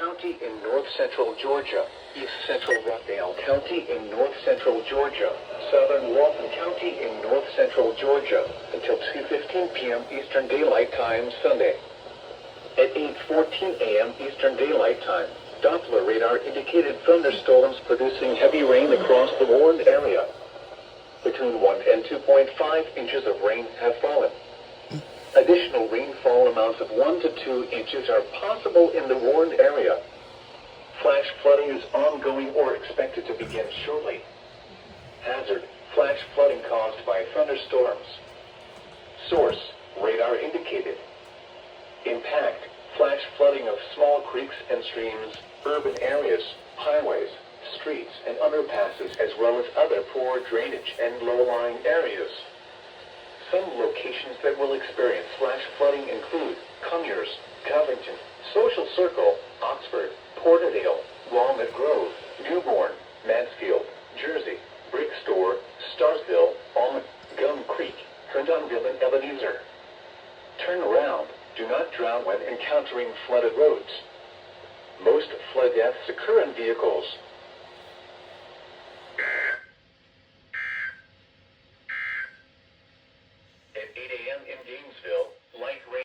County in north-central Georgia, East Central Rockdale County in north-central Georgia, Southern Walton County in north-central Georgia, until 2:15 p.m. Eastern Daylight Time Sunday. At 8:14 a.m. Eastern Daylight Time, Doppler radar indicated thunderstorms producing heavy rain across the warned area. Between 1 and 2.5 inches of rain have fallen. Additional rainfall amounts of 1 to 2 inches are possible in the warned area. Flash flooding is ongoing or expected to begin shortly. Hazard: flash flooding caused by thunderstorms. Source: radar indicated. Impact: flash flooding of small creeks and streams, urban areas, highways, streets, and underpasses, as well as other poor drainage and low-lying areas. Some locations that will experience flash flooding include Conyers, Covington, Social Circle, Oxford, Porterdale, Walnut Grove, Newborn, Mansfield, Jersey, Brick Store, Starsville, Almond, Gum Creek, Herndonville, and Ebenezer. Turn around. Do not drown when encountering flooded roads. Most flood deaths occur in vehicles,